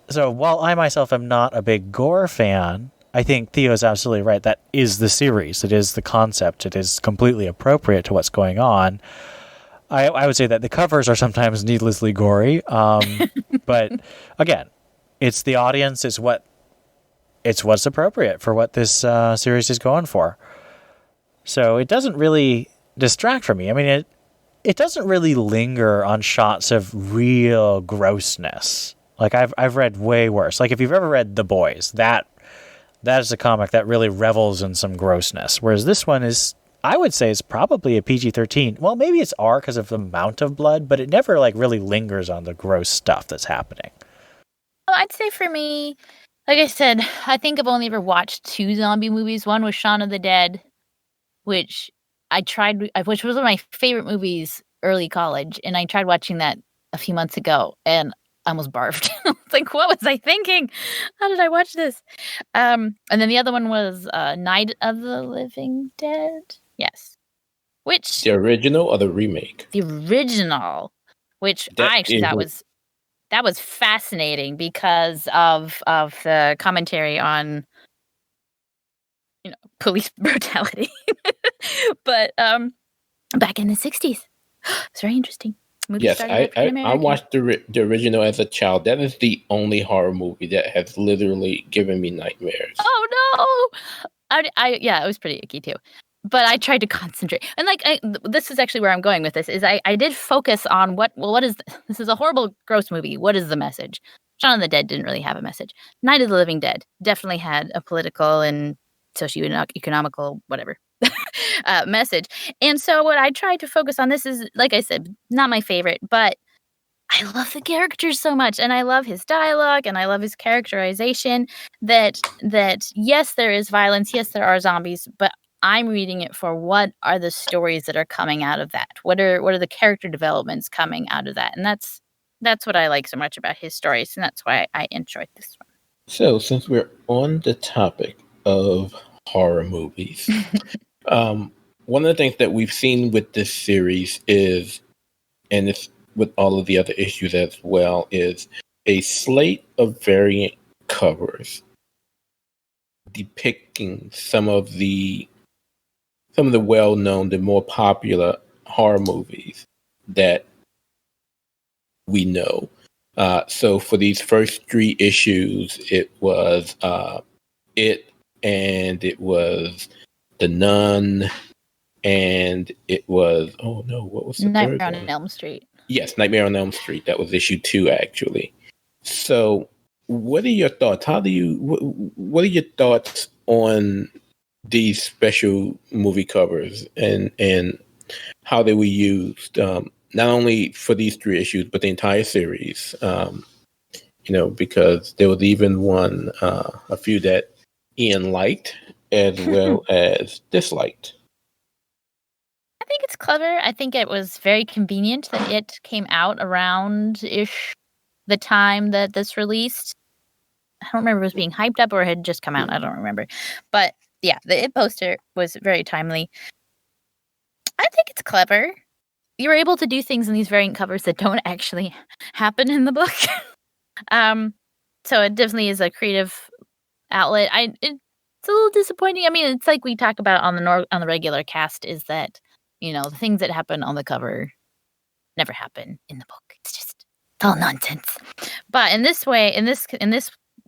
so while I myself am not a big gore fan, I think Theo's absolutely right. That is the series. It is the concept. It is completely appropriate to what's going on. I would say that the covers are sometimes needlessly gory. But again, it's the audience. It's what's appropriate for what this series is going for. So it doesn't really distract from me. I mean, it doesn't really linger on shots of real grossness. Like I've read way worse. Like if you've ever read The Boys, that is a comic that really revels in some grossness. Whereas this one is, I would say, is probably a PG-13. Well, maybe it's R because of the amount of blood, but it never like really lingers on the gross stuff that's happening. Well, I'd say for me, like I said, I think I've only ever watched 2 zombie movies. One was Shaun of the Dead, which which was one of my favorite movies early college, and I tried watching that a few months ago, and I almost barfed. I was like, what was I thinking? How did I watch this? And then the other one was Night of the Living Dead. Yes. Which The original or the remake? the original, which That I actually thought was fascinating because of the commentary on police brutality. But back in the 60s. It's very interesting. Movie Yes, started African I American. watched the original as a child. That is the only horror movie that has literally given me nightmares. Oh no! Yeah, it was pretty icky too. But I tried to concentrate, and this is actually where I'm going with this. Is I did focus on what is this is a horrible, gross movie. What is the message? Shaun of the Dead didn't really have a message. Night of the Living Dead definitely had a political and socio-economical whatever message. And so what I tried to focus on, this is, like I said, not my favorite, but I love the characters so much, and I love his dialogue, and I love his characterization. That yes, there is violence, yes, there are zombies, but I'm reading it for what are the stories that are coming out of that? What are the character developments coming out of that? And that's what I like so much about his stories, and that's why I enjoyed this one. So, since we're on the topic of horror movies, one of the things that we've seen with this series is, and it's with all of the other issues as well, is a slate of variant covers depicting some of the well-known, the more popular horror movies that we know. So for these first 3 issues, it was It, and it was The Nun, and it was, oh no, what was the Nightmare third on one? Elm Street. Yes, Nightmare on Elm Street. That was issue 2, actually. So, what are your thoughts? What are your thoughts on these special movie covers and how they were used, not only for these 3 issues, but the entire series? Because there was even a few that Ian liked as well as disliked. I think it's clever. I think it was very convenient that it came out around-ish the time that this released. I don't remember if it was being hyped up or it had just come out. I don't remember. But yeah, the It poster was very timely. I think it's clever. You're able to do things in these variant covers that don't actually happen in the book. So it definitely is a creative outlet. It's a little disappointing. I mean, it's like we talk about on the regular cast, is that the things that happen on the cover never happen in the book. It's all nonsense. But in this way, in this,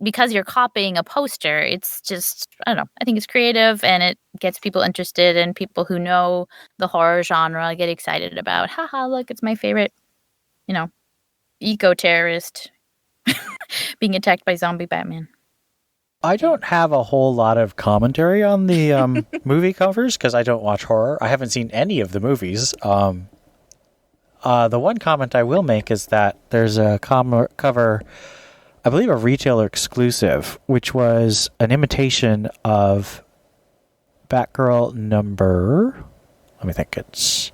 because you're copying a poster, it's just, I don't know. I think it's creative and it gets people interested, and people who know the horror genre get excited about, haha, look, it's my favorite, eco-terrorist being attacked by zombie Batman. I don't have a whole lot of commentary on the movie covers because I don't watch horror. I haven't seen any of the movies. The one comment I will make is that there's a cover, I believe a retailer exclusive, which was an imitation of Batgirl number, let me think, it's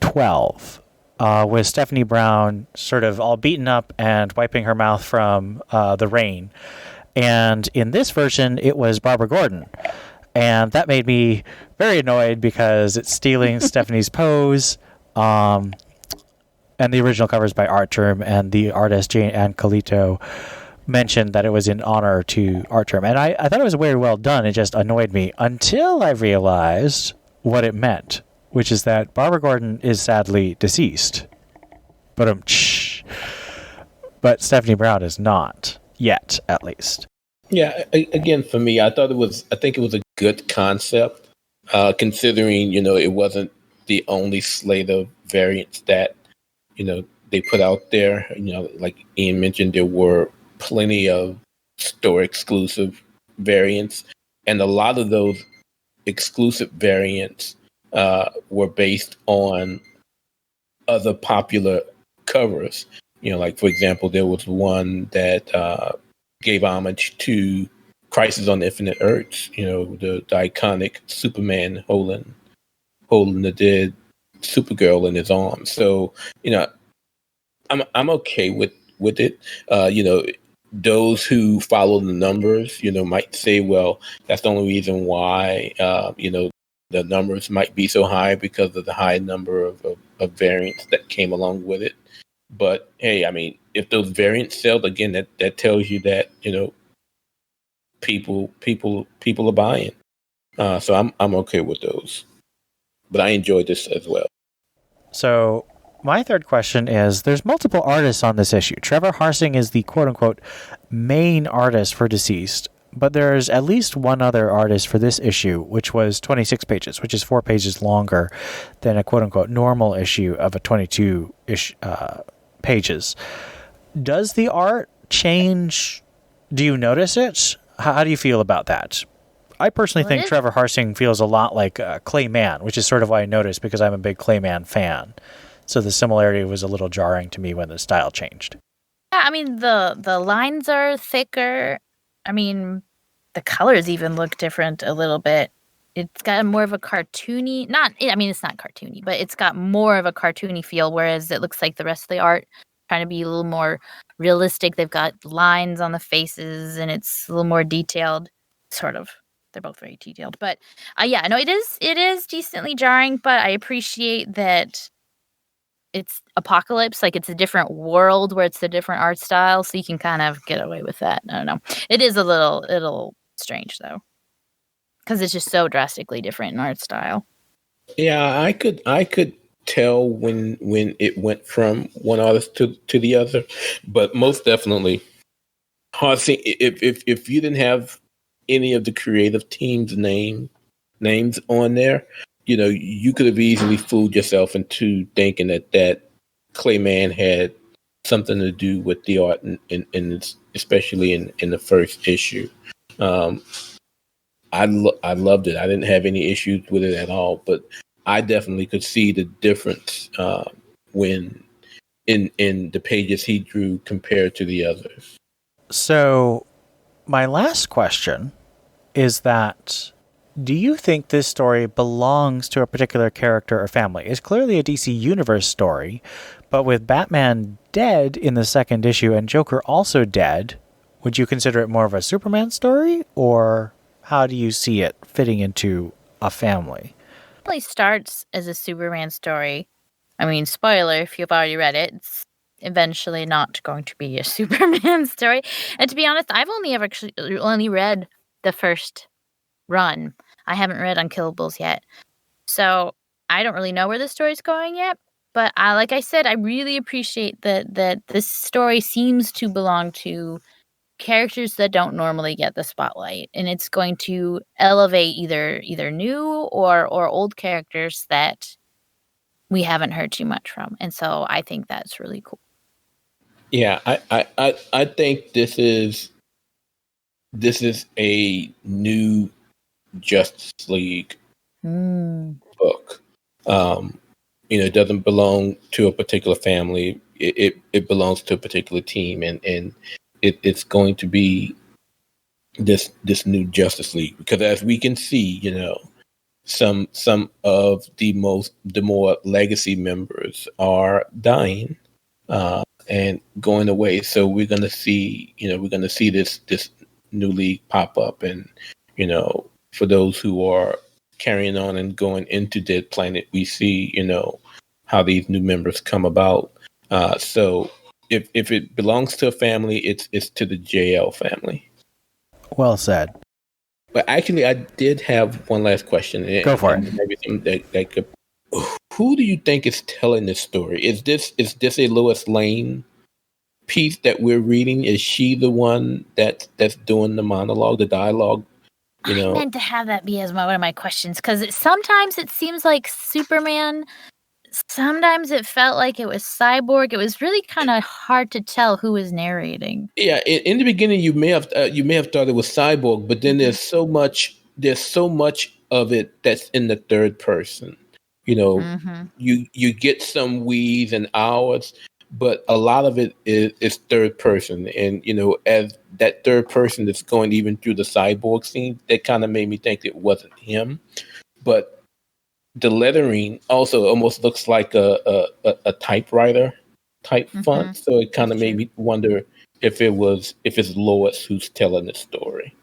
12. With Stephanie Brown sort of all beaten up and wiping her mouth from the rain. And in this version, it was Barbara Gordon. And that made me very annoyed because it's stealing Stephanie's pose. And the original cover is by Artgerm, and the artist Jane Ann Colito mentioned that it was in honor to Artgerm. And I thought it was very well done. It just annoyed me until I realized what it meant, which is that Barbara Gordon is sadly deceased. But Stephanie Brown is not yet, at least. Yeah, again, for me, I think it was a good concept, considering, it wasn't the only slate of variants that, they put out there. Like Ian mentioned, there were plenty of store exclusive variants, and a lot of those exclusive variants were based on other popular covers. Like for example, there was one that gave homage to Crisis on Infinite Earths. The iconic Superman holding the dead Supergirl in his arms. So I'm okay with it. Those who follow the numbers, might say, well, that's the only reason why the numbers might be so high because of the high number of variants that came along with it. But hey, I mean, if those variants sell, again, that tells you that people are buying. So I'm okay with those. But I enjoyed this as well. So my third question is, there's multiple artists on this issue. Trevor Harsing is the quote-unquote main artist for DCeased, but there's at least one other artist for this issue, which was 26 pages, which is 4 pages longer than a quote-unquote normal issue of a 22-ish pages. Does the art change? Do you notice it? How do you feel about that? I personally think Trevor Harsing feels a lot like Clayman, which is sort of why I noticed, because I'm a big Clayman fan. So the similarity was a little jarring to me when the style changed. Yeah, I mean, the lines are thicker. I mean, the colors even look different a little bit. It's got more of a cartoony, it's not cartoony, but it's got more of a cartoony feel, whereas it looks like the rest of the art trying to be a little more realistic. They've got lines on the faces, and it's a little more detailed, sort of. They're both very detailed, but it is decently jarring, but I appreciate that it's Apocalypse, like it's a different world where it's a different art style, so you can kind of get away with that. I don't know. It is a little strange though, because it's just so drastically different in art style. Yeah, I could tell when it went from one artist to the other, but most definitely, Harsing, if you didn't have any of the creative team's names on there, you could have easily fooled yourself into thinking that Clayman had something to do with the art, in especially in the first issue. I loved it. I didn't have any issues with it at all, but I definitely could see the difference when in the pages he drew compared to the others. So my last question is that, do you think this story belongs to a particular character or family? It's clearly a DC Universe story, but with Batman dead in the second issue and Joker also dead, would you consider it more of a Superman story, or how do you see it fitting into a family? It really starts as a Superman story. I mean, spoiler, if you've already read it, it's eventually not going to be a Superman story. And to be honest, I've only read the first run. I haven't read Unkillables yet. So I don't really know where the story's going yet. But like I said, I really appreciate that this story seems to belong to characters that don't normally get the spotlight. And it's going to elevate either new or old characters that we haven't heard too much from. And so I think that's really cool. Yeah, I think this is a new Justice League book. It doesn't belong to a particular family. It belongs to a particular team, and it's going to be this new Justice League, because as we can see, some of the more legacy members are dying and going away. So we're gonna see this new league pop up, and for those who are carrying on and going into Dead Planet, we see how these new members come about. So if it belongs to a family, it's to the JL family. Well said. But actually, I did have one last question. Go for it. Maybe that could. Who do you think is telling this story? Is this a Lois Lane piece that we're reading? Is she the one that's doing the monologue, the dialogue? I meant to have that be as one of my questions, because sometimes it seems like Superman Sometimes it felt like it was Cyborg. It was really kind of hard to tell who was narrating. Yeah, in the beginning, you may have thought it was Cyborg, but then there's so much of it that's in the third person. You get some we's and hours, but a lot of it is third person, and as that third person is going even through the Cyborg scene, that kind of made me think it wasn't him, but the lettering also almost looks like a typewriter type font, so it kind of made me wonder if it's Lois who's telling the story.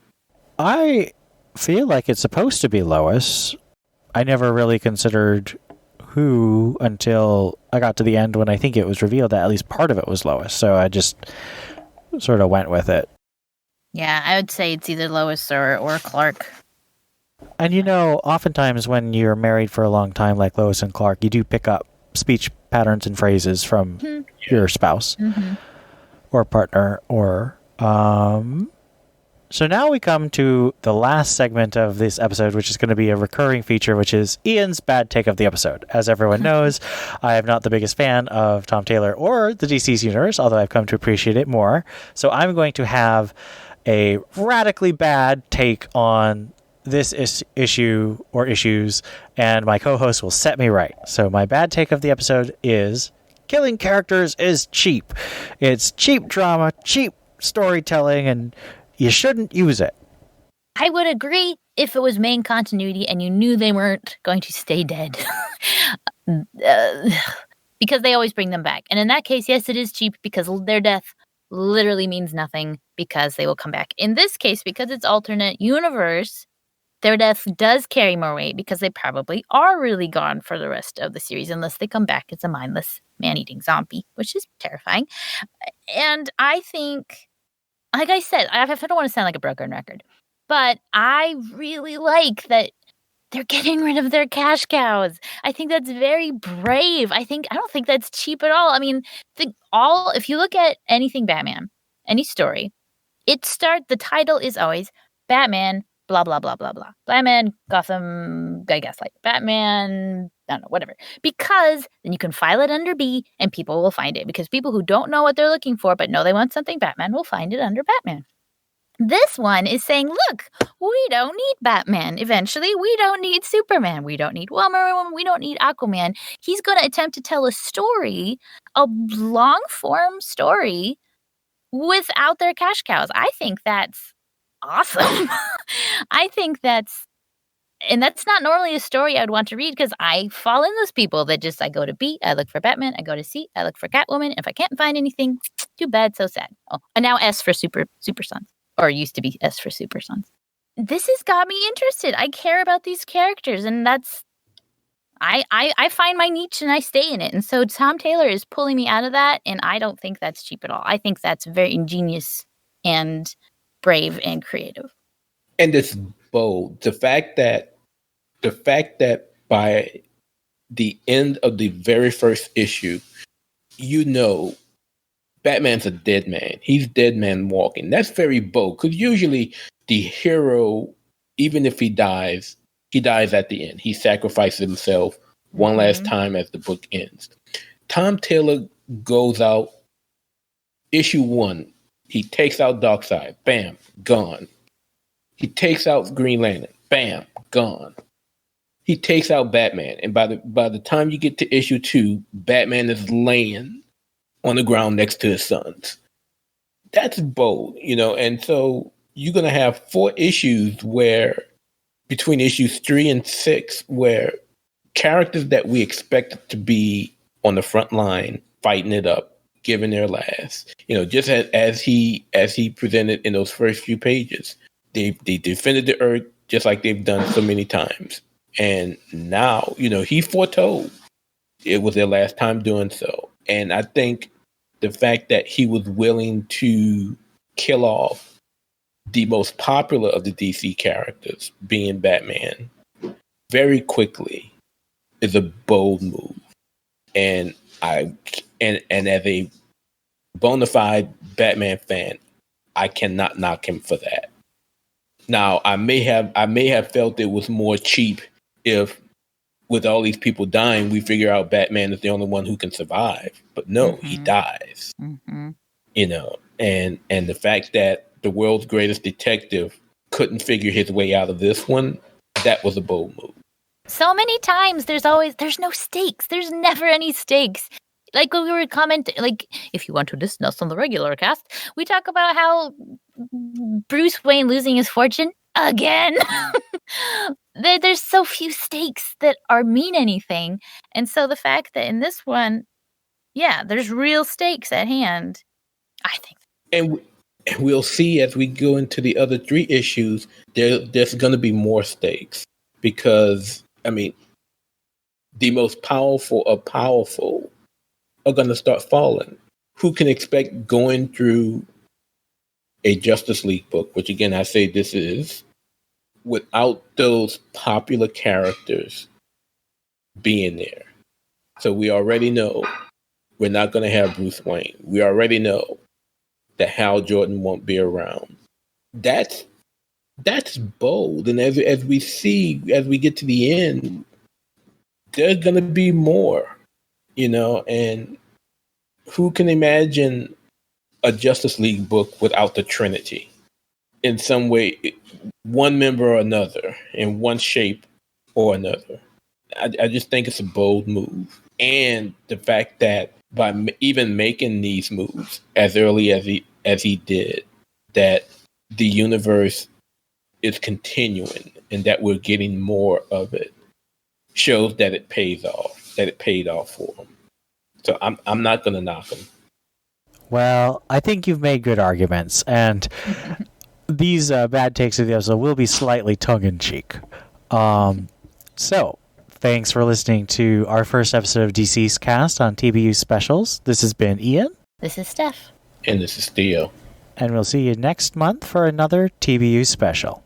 I feel like it's supposed to be Lois. I never really considered who until I got to the end when I think it was revealed that at least part of it was Lois. So I just sort of went with it. Yeah, I would say it's either Lois or Clark. And oftentimes when you're married for a long time, like Lois and Clark, you do pick up speech patterns and phrases from your spouse or partner. So now we come to the last segment of this episode, which is going to be a recurring feature, which is Ian's bad take of the episode. As everyone knows, I am not the biggest fan of Tom Taylor or the DCeased universe, although I've come to appreciate it more. So I'm going to have a radically bad take on this issue or issues, and my co-host will set me right. So my bad take of the episode is killing characters is cheap. It's cheap drama, cheap storytelling, and you shouldn't use it. I would agree if it was main continuity and you knew they weren't going to stay dead. Because they always bring them back. And in that case, yes, it is cheap because their death literally means nothing because they will come back. In this case, because it's alternate universe, their death does carry more weight because they probably are really gone for the rest of the series unless they come back as a mindless man-eating zombie, which is terrifying. And I think, like I said, I don't want to sound like a broken record, but I really like that they're getting rid of their cash cows. I think that's very brave. I don't think that's cheap at all. I mean, if you look at anything Batman, any story, the title is always Batman, blah, blah, blah, blah, blah. Batman, Gotham, I guess, like Batman, I don't know, whatever. Because then you can file it under B and people will find it. Because people who don't know what they're looking for but know they want something Batman will find it under Batman. This one is saying, look, we don't need Batman. Eventually, we don't need Superman. We don't need Wonder Woman. We don't need Aquaman. He's going to attempt to tell a story, a long-form story, without their cash cows. I think that's awesome. I think that's not normally a story I would want to read because I fall in those people that I go to B, I look for Batman, I go to C, I look for Catwoman. If I can't find anything, too bad, so sad. Oh, and now S for Super Sons, or used to be S for Super Sons. This has got me interested. I care about these characters, and I find my niche and I stay in it. And so Tom Taylor is pulling me out of that, and I don't think that's cheap at all. I think that's very ingenious and brave and creative. And it's bold. The fact that by the end of the very first issue, Batman's a dead man. He's dead man walking. That's very bold because usually the hero, even if he dies at the end. He sacrifices himself one last time as the book ends. Tom Taylor goes out, issue 1. He takes out Darkseid. Bam, gone. He takes out Green Lantern. Bam, gone. He takes out Batman. And by the time you get to issue 2, Batman is laying on the ground next to his sons. That's bold, and so you're going to have 4 issues where, between issues 3 and 6, where characters that we expect to be on the front line fighting it up, giving their last, just as he presented in those first few pages, they defended the Earth just like they've done so many times. And now, he foretold it was their last time doing so. And I think the fact that he was willing to kill off the most popular of the DC characters, being Batman, very quickly is a bold move. And as a bona fide Batman fan, I cannot knock him for that. Now, I may have felt it was more cheap if with all these people dying, we figure out Batman is the only one who can survive. But no, he dies. You know, and the fact that the world's greatest detective couldn't figure his way out of this one, that was a bold move. So many times there's no stakes. There's never any stakes. Like when we were commenting, like, if you want to listen to us on the regular cast, we talk about how Bruce Wayne losing his fortune again. There's so few stakes that mean anything. And so the fact that in this one, yeah, there's real stakes at hand, I think. And we'll see as we go into the other 3 issues, there's going to be more stakes. Because, I mean, the most powerful of powerful are going to start falling. Who can expect going through a Justice League book, which again, I say this is, without those popular characters being there? So we already know we're not going to have Bruce Wayne. We already know that Hal Jordan won't be around. That's bold. And as we see, as we get to the end, there's going to be more. You know, and who can imagine a Justice League book without the Trinity? In some way, one member or another, in one shape or another. I just think it's a bold move. And the fact that by even making these moves as early as he did, that the universe is continuing and that we're getting more of it, shows that it pays off. That it paid off for him. So I'm not going to knock him. Well, I think you've made good arguments, and these bad takes of the episode will be slightly tongue-in-cheek. So, thanks for listening to our first episode of DCeased Cast on TBU Specials. This has been Ian. This is Steph. And this is Theo. And we'll see you next month for another TBU special.